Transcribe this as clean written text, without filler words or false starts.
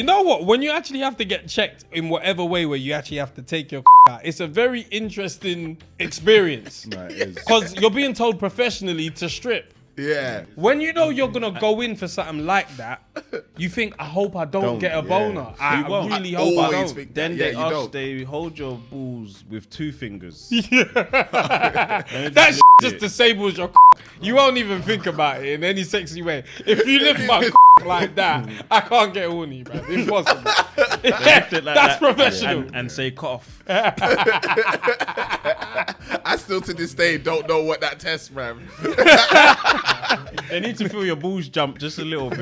You know what? When you actually have to get checked in whatever way where you actually have to take your out, it's a very interesting experience. Because you're being told professionally to strip. Yeah. When you know you're going to go in for something like that, you think, I hope I don't get a boner. I really hope I always don't. think Then that. they hold your balls with 2 fingers. That just disables your You won't even think about it in any sexy way. If you lift my like that, I can't get horny, man. Impossible. That's professional. And say cough. I still to this day don't know what that test, man. They need to feel your balls jump just a little bit.